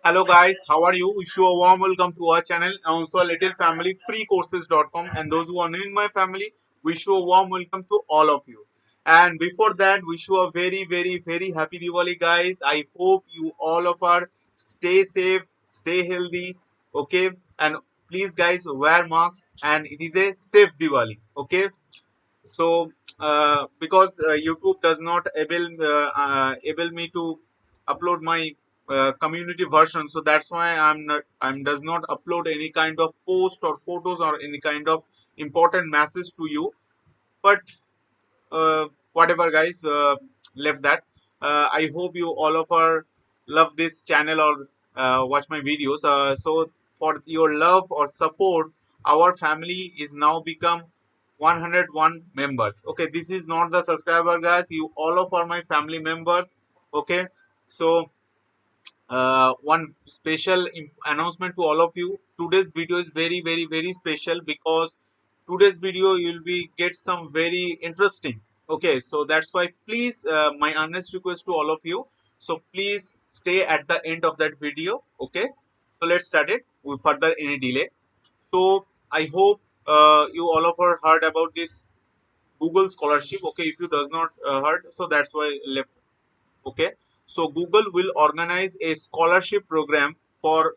Hello guys, how are you? Wish you a warm welcome to our channel and also a little family freecourses.com, and those who are new in my family, wish you a warm welcome to all of you. And before that, wish you a very happy Diwali guys. I hope you all of are stay safe, stay healthy, okay? And please guys wear masks and it is a safe Diwali, okay? So because YouTube does not able me to upload my community version, so that's why I'm does not upload any kind of post or photos or any kind of important message to you. But whatever guys, left that. I hope you all of our love this channel or watch my videos. So for your love or support, our family is now become 101 members. Okay, this is not the subscriber guys, you all of are my family members. Okay, so one special announcement to all of you. Today's video is very special because today's video you'll be get some very interesting. Okay, so that's why please, my honest request to all of you, so please stay at the end of that video. Okay, so let's start it with further any delay. So I hope you all of are heard about this Google scholarship. Okay, if you does not heard, so that's why left. Okay, so Google will organize a scholarship program for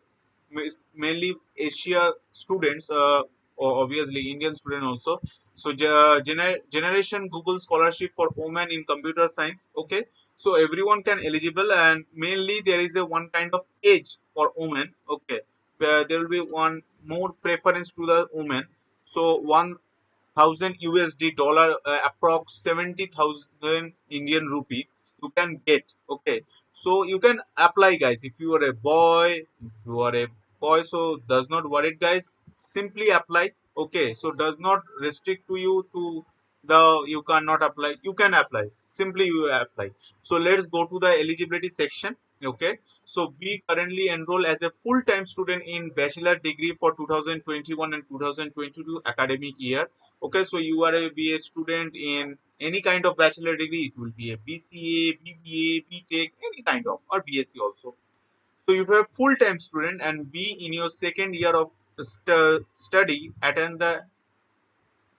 mainly Asia students, or obviously Indian student also. So generation Google scholarship for women in computer science. Okay, so everyone can eligible, and mainly there is a one kind of age for women. Okay, where there will be one more preference to the women. So 1,000 USD dollar, approx 70,000 Indian rupee you can get. Okay, so you can apply guys. If you are a boy, if you are a boy, so does not worry guys, simply apply. Okay, so does not restrict to you to the you cannot apply, you can apply, simply you apply. So let's go to the eligibility section. Okay, so be currently enrolled as a full-time student in bachelor degree for 2021 and 2022 academic year. Okay, so you are be a student in any kind of bachelor degree. It will be a BCA, BBA, BTech, any kind of, or BSc also. So if you're a full-time student and be in your second year of study, attend the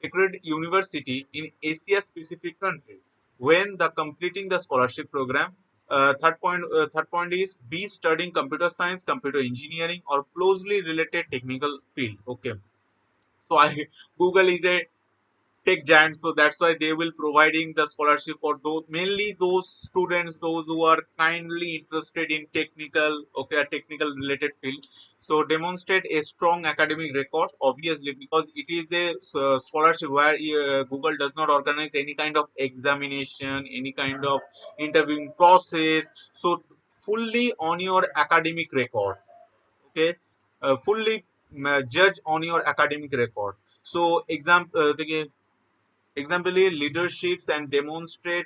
accredited university in Asia specific country when the completing the scholarship program. Third point is be studying computer science, computer engineering, or closely related technical field. Okay, so I Google is a tech giants, so that's why they will providing the scholarship for those, mainly those students those who are kindly interested in technical, okay, a technical related field. So demonstrate a strong academic record, obviously, because it is a scholarship where Google does not organize any kind of examination, any kind of interviewing process. So fully on your academic record. Okay, fully judge on your academic record. So exemplary leaderships and demonstrate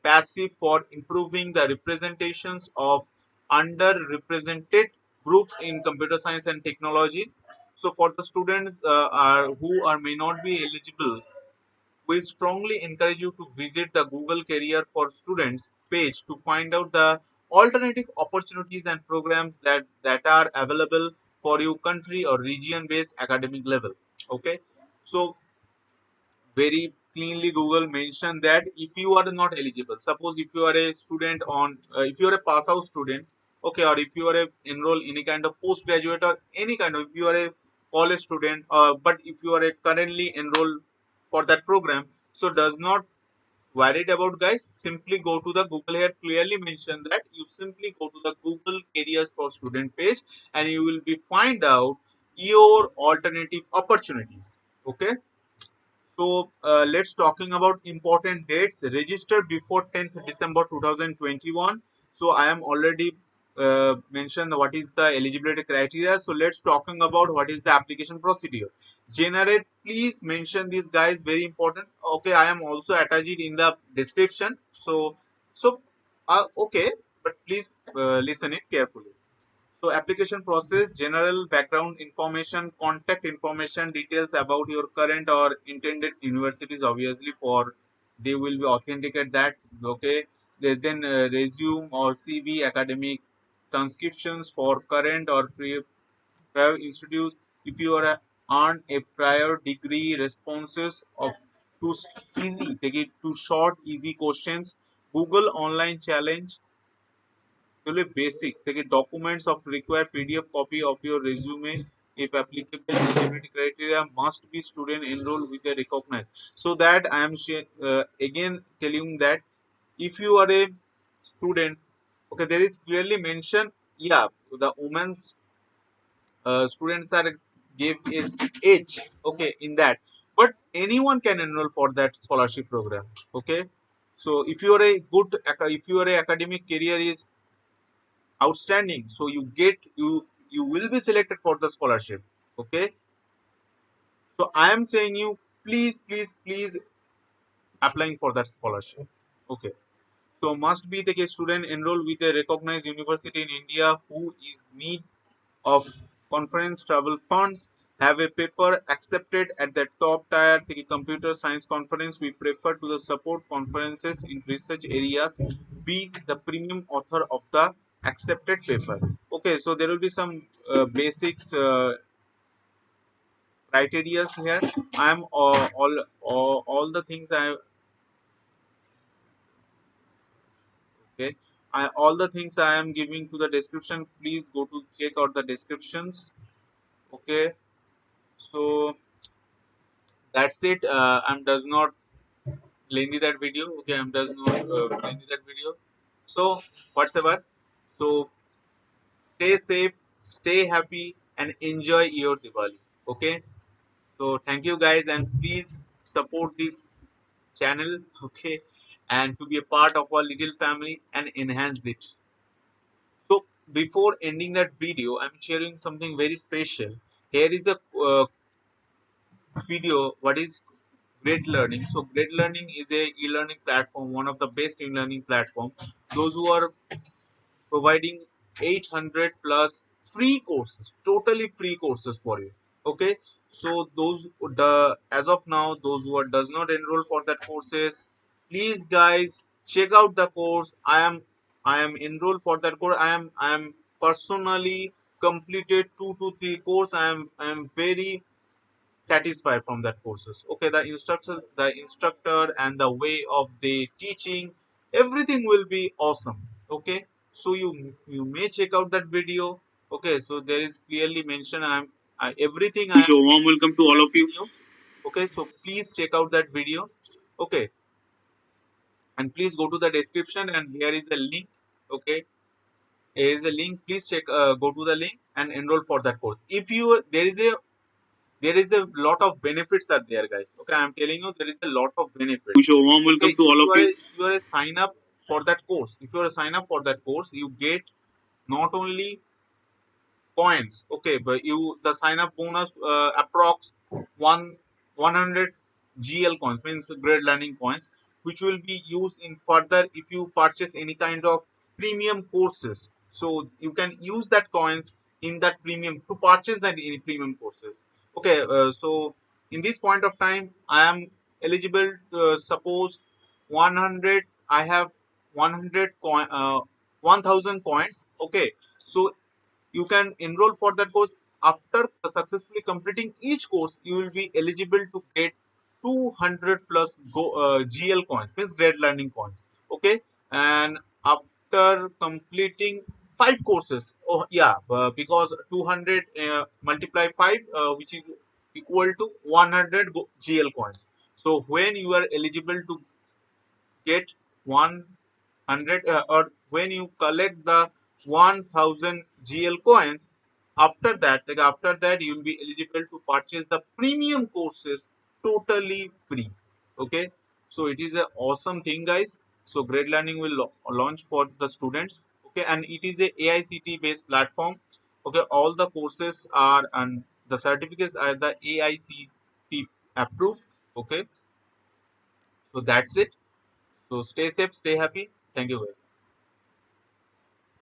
passive for improving the representations of underrepresented groups in computer science and technology. So for the students who are may not be eligible, we strongly encourage you to visit the Google Career for Students page to find out the alternative opportunities and programs that are available for your country or region based academic level. Okay, so very cleanly Google mentioned that if you are not eligible, suppose if you are a student on if you are a pass out student, okay, or if you are a enroll any kind of postgraduate or any kind of, if you are a college student, but if you are a currently enrolled for that program, so does not worried about guys, simply go to the Google. Here clearly mentioned that you simply go to the Google careers for student page and you will be find out your alternative opportunities. Okay, so let's talking about important dates. Register before 10th December 2021. So I am already mentioned what is the eligibility criteria. So let's talking about what is the application procedure. Generate, please mention these guys, very important. Okay, I am also attached it in the description. So okay, but please listen it carefully. So application process, general background information, contact information, details about your current or intended universities, obviously for they will be authenticate that. Okay, then resume or CV, academic transcriptions for current or prior institutes. If you are earn a prior degree responses of to easy, take it to short, easy questions. Google online challenge. Only basics. Take it documents of required PDF copy of your resume. If applicable, eligibility criteria must be student enrolled with a recognized. So that I am again telling that if you are a student, okay, there is clearly mentioned. Yeah, the women's students are gave is age, okay, in that, but anyone can enroll for that scholarship program, okay. So if you are a good if your academic career is outstanding, so you will be selected for the scholarship, okay. So I am saying you, please applying for that scholarship, okay. So must be the student enrolled with a recognized university in India who is need of conference travel funds, have a paper accepted at the top tier the computer science conference. We prefer to the support conferences in research areas, be the premium author of the accepted paper. Okay, so there will be some basics criteria here. I am all the things I okay. All the things I am giving to the description. Please go to check out the descriptions. Okay, so that's it. I'm does not lengthy that video. Okay, I'm does not lengthy that video. So whatsoever. So stay safe, stay happy, and enjoy your Diwali. Okay. So thank you guys, and please support this channel. Okay, and to be a part of our little family and enhance it. So before ending that video, I'm sharing something very special. Here is a video. What is Great Learning? So Great Learning is a e-learning platform, one of the best e-learning platform. Those who are providing 800 plus free courses, totally free courses for you. Okay, so those the as of now, those who are does not enroll for that courses, please guys check out the course. I am enrolled for that course. I am personally completed 2 to 3 course. I am very satisfied from that courses. Okay, the instructor and the way of the teaching, everything will be awesome. Okay, so you may check out that video. Okay, so there is clearly mentioned everything. Wish a warm welcome to all of you. Okay, so please check out that video. Okay, and please go to the description, and here is the link. Okay, here is the link. Please check, go to the link and enroll for that course. If you there is a lot of benefits are there, guys. Okay, I'm telling you, there is a lot of benefits. Wish a warm welcome to all of you. If you are a sign up for that course, if you are a sign up for that course, you get not only coins, okay, but you the sign up bonus approx one 100 GL coins, means great learning points, which will be used in further if you purchase any kind of premium courses. So you can use that coins in that premium to purchase that any premium courses. Okay, so in this point of time, I am eligible to, suppose 100. I have 100 coin, 1000 coins. Okay, so you can enroll for that course. After successfully completing each course, you will be eligible to get 200 plus GL coins, means great learning coins. Okay, and after completing 5 courses, oh yeah, because 200 multiply 5, which is equal to 100 GL coins. So when you are eligible to get 100 or when you collect the 1000 GL coins, after that, you will be eligible to purchase the premium courses totally free. Okay, so it is an awesome thing, guys. So Great Learning will launch for the students. Okay, and it is a AICTE based platform. Okay, all the courses are and the certificates are the AICTE approved. Okay, so that's it. So stay safe, stay happy. Thank you, guys.